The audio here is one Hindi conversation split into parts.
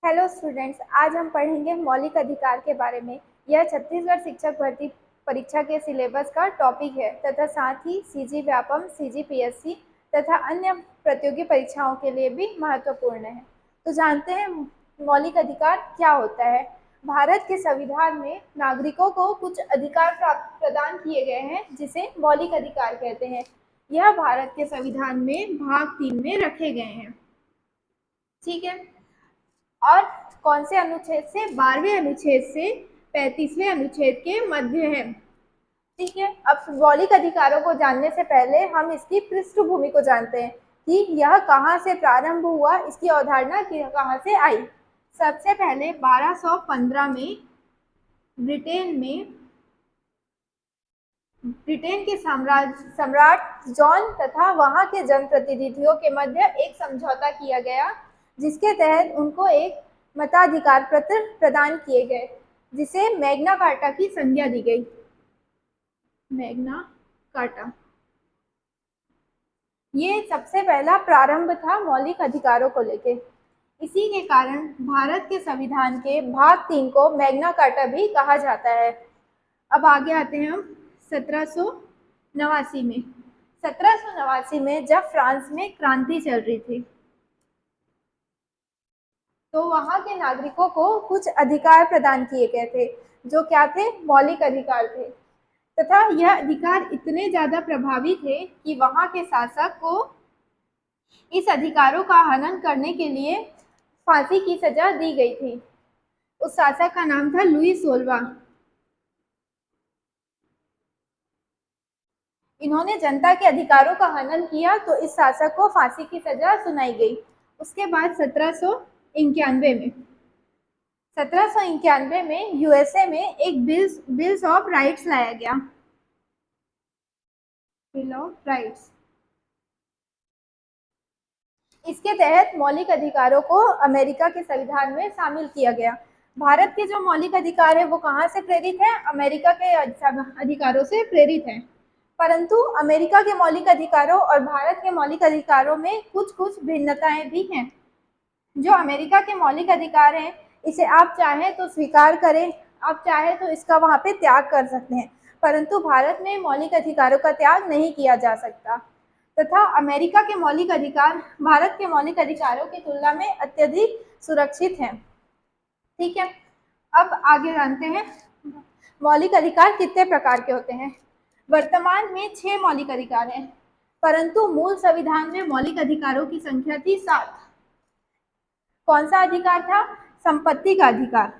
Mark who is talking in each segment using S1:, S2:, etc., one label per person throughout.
S1: हेलो स्टूडेंट्स, आज हम पढ़ेंगे मौलिक अधिकार के बारे में। यह छत्तीसगढ़ शिक्षक भर्ती परीक्षा के सिलेबस का टॉपिक है तथा साथ ही सीजी व्यापम, सीजीपीएससी तथा अन्य प्रतियोगी परीक्षाओं के लिए भी महत्वपूर्ण है। तो जानते हैं मौलिक अधिकार क्या होता है। भारत के संविधान में नागरिकों को कुछ अधिकार प्रदान किए गए हैं जिसे मौलिक अधिकार कहते हैं। यह भारत के संविधान में भाग 3 में रखे गए हैं। ठीक है। और कौन से अनुच्छेद से? 12वें अनुच्छेद से 35वें अनुच्छेद के मध्य है। ठीक है। अब मौलिक अधिकारों को जानने से पहले हम इसकी पृष्ठभूमि को जानते हैं कि यह कहाँ से प्रारंभ हुआ, इसकी अवधारणा कहाँ से आई। सबसे पहले 1215 में ब्रिटेन के सम्राट जॉन तथा वहां के जनप्रतिनिधियों के मध्य एक समझौता किया गया, जिसके तहत उनको एक मताधिकार पत्र प्रदान किए गए, जिसे मैग्ना कार्टा की संज्ञा दी गई। मैग्ना कार्टा ये सबसे पहला प्रारंभ था मौलिक अधिकारों को लेकर। इसी के कारण भारत के संविधान के भाग 3 को मैग्ना कार्टा भी कहा जाता है। अब आगे आते हैं हम 1789 में। 1789 में जब फ्रांस में क्रांति चल रही थी तो वहां के नागरिकों को कुछ अधिकार प्रदान किए गए थे, जो क्या थे? मौलिक अधिकार थे। तथा यह अधिकार इतने ज्यादा प्रभावी थे कि वहां के शासक को इस अधिकारों का हनन करने के लिए फांसी की सजा दी गई थी। उस शासक का नाम था लुई 16वां। इन्होंने जनता के अधिकारों का हनन किया तो इस शासक को फांसी की सजा सुनाई गई। उसके बाद 1791 में यूएसए में एक बिल्स ऑफ राइट्स लाया गया। Bill of rights. इसके तहत मौलिक अधिकारों को अमेरिका के संविधान में शामिल किया गया। भारत के जो मौलिक अधिकार है वो कहाँ से प्रेरित है? अमेरिका के अधिकारों से प्रेरित है। परंतु अमेरिका के मौलिक अधिकारों और भारत के मौलिक अधिकारों में कुछ कुछ भिन्नताएं भी हैं। जो अमेरिका के मौलिक अधिकार हैं, इसे आप चाहें तो स्वीकार करें, आप चाहें तो इसका वहाँ पे त्याग कर सकते हैं, परंतु भारत में मौलिक अधिकारों का त्याग नहीं किया जा सकता। तथा अमेरिका के मौलिक अधिकार भारत के मौलिक अधिकारों की तुलना में अत्यधिक सुरक्षित हैं। ठीक है। अब आगे जानते हैं मौलिक अधिकार कितने प्रकार के होते हैं। वर्तमान में 6 मौलिक अधिकार हैं, परंतु मूल संविधान में मौलिक अधिकारों की संख्या थी 7। कौन सा अधिकार था? संपत्ति का अधिकार।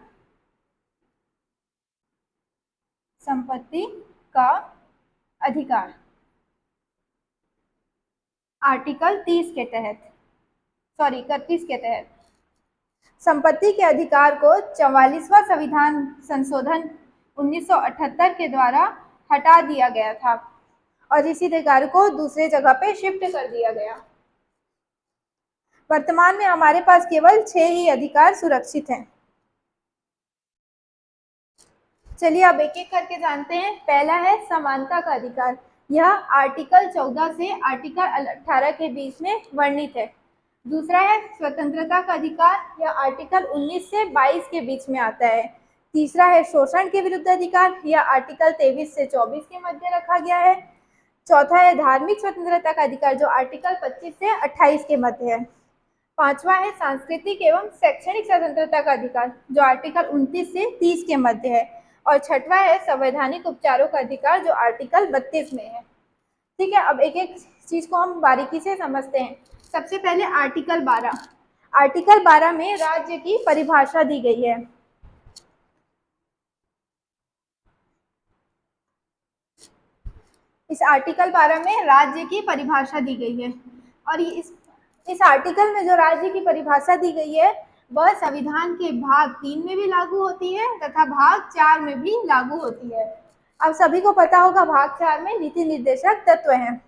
S1: संपत्ति का अधिकार आर्टिकल 31 के तहत संपत्ति के अधिकार को 44वां संविधान संशोधन 1978 के द्वारा हटा दिया गया था और इसी अधिकार को दूसरे जगह पे शिफ्ट कर दिया गया। वर्तमान में हमारे पास केवल 6 ही अधिकार सुरक्षित हैं। चलिए अब एक एक करके जानते हैं। पहला है समानता का अधिकार। यह आर्टिकल 14 से आर्टिकल 18 के बीच में वर्णित है। दूसरा है स्वतंत्रता का अधिकार। यह आर्टिकल 19 से 22 के बीच में आता है। तीसरा है शोषण के विरुद्ध अधिकार। यह आर्टिकल 23 से 24 के मध्य रखा गया है। चौथा है धार्मिक स्वतंत्रता का अधिकार, जो आर्टिकल 25 से 28 के मध्य है। पांचवा है सांस्कृतिक एवं शैक्षणिक स्वतंत्रता का अधिकार, जो आर्टिकल 29 से 30 के मध्य है। और छठवा है संवैधानिक उपचारों का अधिकार, जो आर्टिकल 32 में है। ठीक है। अब एक एक चीज को हम बारीकी से समझते हैं। सबसे पहले आर्टिकल 12। आर्टिकल 12 में राज्य की परिभाषा दी गई है। इस आर्टिकल 12 में राज्य की परिभाषा दी गई है और इस आर्टिकल में जो राज्य की परिभाषा दी गई है वह संविधान के भाग 3 में भी लागू होती है तथा भाग 4 में भी लागू होती है। अब सभी को पता होगा भाग 4 में नीति निर्देशक तत्व हैं।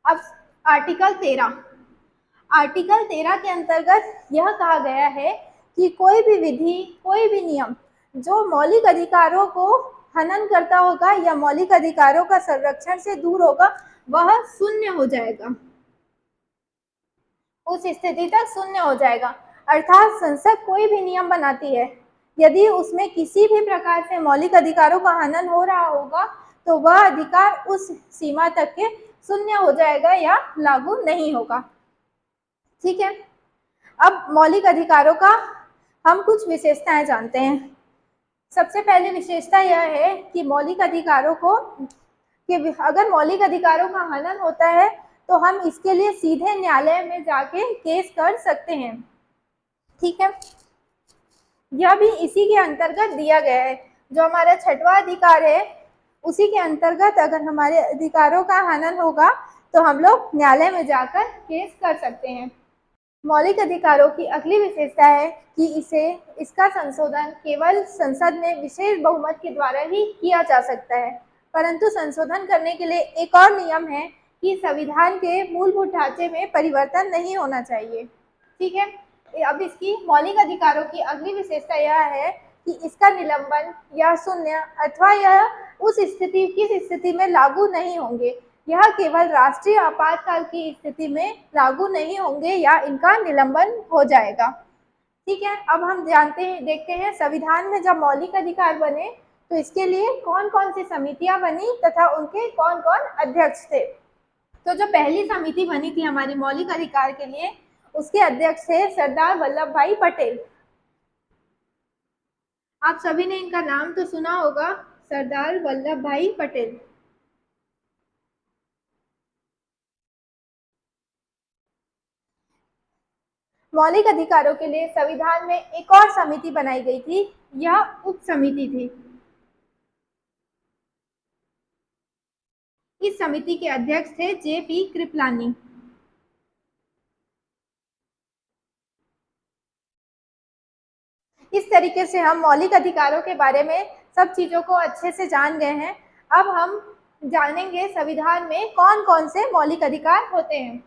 S1: अब आर्टिकल 13। आर्टिकल 13 के अंतर्गत यह कहा गया है कि कोई भी विधि, कोई भी नियम जो मौलिक अधिकारों को हनन करता होगा या मौलिक अधिकारों का संरक्षण से दूर होगा, वह शून्य हो जाएगा। उस स्थिति तक शून्य हो जाएगा। अर्थात संसद कोई भी नियम बनाती है, यदि उसमें किसी भी प्रकार से मौलिक अधिकारों का हनन हो रहा होगा तो वह अधिकार उस सीमा तक के शून्य हो जाएगा या लागू नहीं होगा। ठीक है, अब मौलिक अधिकारों का हम कुछ विशेषताएं जानते हैं। सबसे पहली विशेषता यह है कि मौलिक अधिकारों को कि अगर मौलिक अधिकारों का हनन होता है तो हम इसके लिए सीधे न्यायालय में जाके केस कर सकते हैं। ठीक है, यह भी इसी के अंतर्गत दिया गया है। जो हमारा छठवां अधिकार है उसी के अंतर्गत अगर हमारे अधिकारों का हनन होगा तो हम लोग न्यायालय में जाकर केस कर सकते हैं। मौलिक अधिकारों की अगली विशेषता है कि इसका संशोधन केवल संसद में विशेष बहुमत के द्वारा ही किया जा सकता है, परंतु संशोधन करने के लिए एक और नियम है कि संविधान के मूलभूत ढांचे में परिवर्तन नहीं होना चाहिए। ठीक है, अब इसकी मौलिक अधिकारों की अगली विशेषता यह है कि इसका निलंबन या शून्य अथवा यह किस स्थिति में लागू नहीं होंगे। यह केवल राष्ट्रीय आपातकाल की स्थिति में लागू नहीं होंगे या इनका निलंबन हो जाएगा। ठीक है, अब हम देखते हैं संविधान में जब मौलिक अधिकार बने तो इसके लिए कौन कौन सी समितियां बनी तथा उनके कौन कौन अध्यक्ष थे। तो जो पहली समिति बनी थी हमारी मौलिक अधिकार के लिए, उसके अध्यक्ष थे सरदार वल्लभ भाई पटेल। आप सभी ने इनका नाम तो सुना होगा, सरदार वल्लभ भाई पटेल। मौलिक अधिकारों के लिए संविधान में एक और समिति बनाई गई थी, यह उप समिति थी। इस समिति के अध्यक्ष थे जेपी कृपलानी। इस तरीके से हम मौलिक अधिकारों के बारे में सब चीजों को अच्छे से जान गए हैं। अब हम जानेंगे संविधान में कौन कौन से मौलिक अधिकार होते हैं।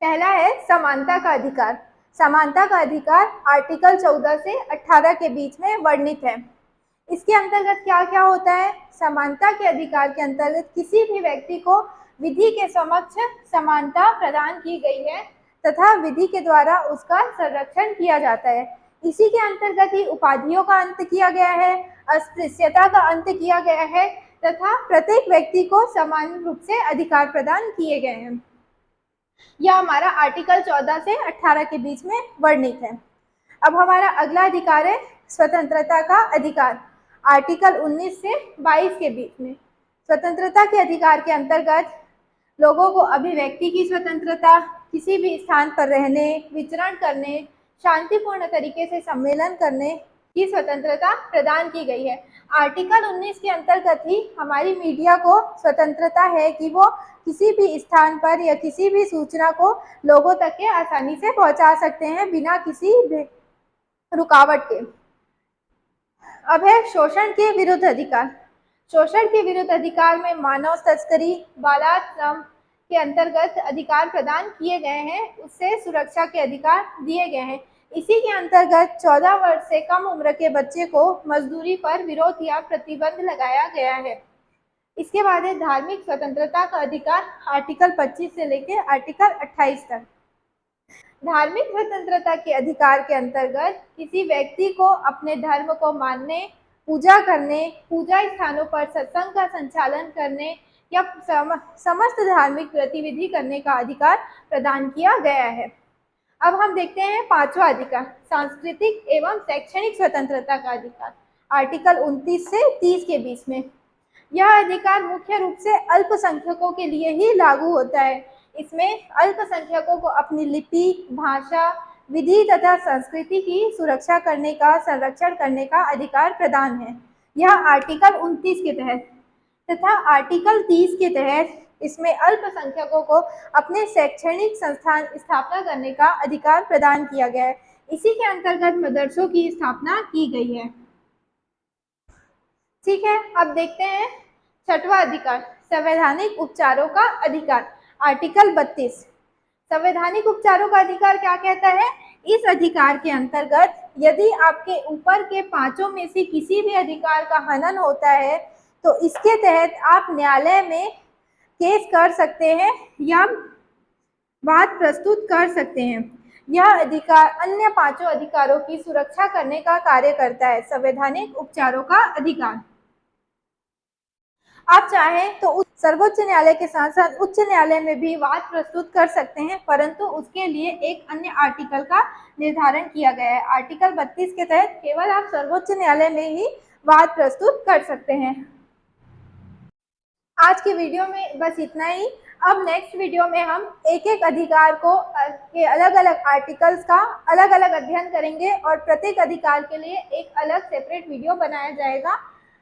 S1: पहला है समानता का अधिकार। समानता का अधिकार आर्टिकल 14 से 18 के बीच में वर्णित है। इसके अंतर्गत क्या क्या होता है? समानता के अधिकार के अंतर्गत किसी भी व्यक्ति को विधि के समक्ष समानता प्रदान की गई है तथा विधि के द्वारा उसका संरक्षण किया जाता है। इसी के अंतर्गत ही उपाधियों का अंत किया गया है, अस्पृश्यता का अंत किया गया है तथा प्रत्येक व्यक्ति को समान रूप से अधिकार प्रदान किए गए हैं। यह हमारा आर्टिकल 14 से 18 के बीच में वर्णित है। अब हमारा अगला अधिकार है स्वतंत्रता का अधिकार, आर्टिकल 19 से 22 के बीच में। स्वतंत्रता के अधिकार के अंतर्गत लोगों को अभिव्यक्ति की स्वतंत्रता, किसी भी स्थान पर रहने, विचरण करने, शांतिपूर्ण तरीके से सम्मेलन करने की स्वतंत्रता प्रदान की गई है। आर्टिकल 19 के अंतर्गत ही हमारी मीडिया को स्वतंत्रता है कि वो किसी भी स्थान पर या किसी भी सूचना को लोगों तक के आसानी से पहुंचा सकते हैं बिना किसी रुकावट के। अब है शोषण के विरुद्ध अधिकार। शोषण के विरुद्ध अधिकार में मानव तस्करी, बालाश्रम के अंतर्गत अधिकार प्रदान किए गए हैं, उससे सुरक्षा के अधिकार दिए गए हैं। इसी के अंतर्गत 14 वर्ष से कम उम्र के बच्चे को मजदूरी पर विरोध या प्रतिबंध लगाया गया है। इसके बाद है धार्मिक स्वतंत्रता का अधिकार, आर्टिकल 25 से लेकर आर्टिकल 28 तक। धार्मिक स्वतंत्रता के अधिकार के अंतर्गत किसी व्यक्ति को अपने धर्म को मानने, पूजा करने, पूजा स्थानों पर सत्संग का संचालन करने या समस्त धार्मिक गतिविधि करने का अधिकार प्रदान किया गया है। अब हम देखते हैं पांचवा अधिकार, सांस्कृतिक एवं शैक्षणिक स्वतंत्रता का अधिकार, आर्टिकल 29 से 30 के बीच में। यह अधिकार मुख्य रूप से अल्पसंख्यकों के लिए ही लागू होता है। इसमें अल्पसंख्यकों को अपनी लिपि, भाषा, विधि तथा संस्कृति की सुरक्षा करने का, संरक्षण करने का अधिकार प्रदान है। यह आर्टिकल 29 के तहत तथा आर्टिकल 30 के तहत इसमें अल्पसंख्यकों को अपने शैक्षणिक संस्थान स्थापना करने का अधिकार प्रदान किया गया है। इसी के अंतर्गत मदरसों की स्थापना की गई है। ठीक है, अब देखते हैं छठवां अधिकार, संवैधानिक उपचारों का अधिकार, आर्टिकल 32। संवैधानिक उपचारों का अधिकार क्या कहता है इस अधिकार के अंतर्गत यदि आपके ऊपर के पांचों में से किसी भी अधिकार का हनन होता है तो इसके तहत आप न्यायालय में केस कर सकते हैं या बात प्रस्तुत कर सकते हैं। यह अधिकार अन्य पांचों अधिकारों की सुरक्षा करने का कार्य करता है। संवैधानिक उपचारों का अधिकार, आप चाहें तो सर्वोच्च न्यायालय के साथ साथ उच्च न्यायालय में भी वाद प्रस्तुत कर सकते हैं, परंतु उसके लिए एक अन्य आर्टिकल का निर्धारण किया गया है। आर्टिकल 32 के तहत केवल आप सर्वोच्च न्यायालय में ही वाद प्रस्तुत कर सकते हैं। आज की वीडियो में बस इतना ही। अब नेक्स्ट वीडियो में हम एक एक अधिकार को के अलग अलग आर्टिकल्स का अलग अलग अध्ययन करेंगे और प्रत्येक अधिकार के लिए एक अलग सेपरेट वीडियो बनाया जाएगा।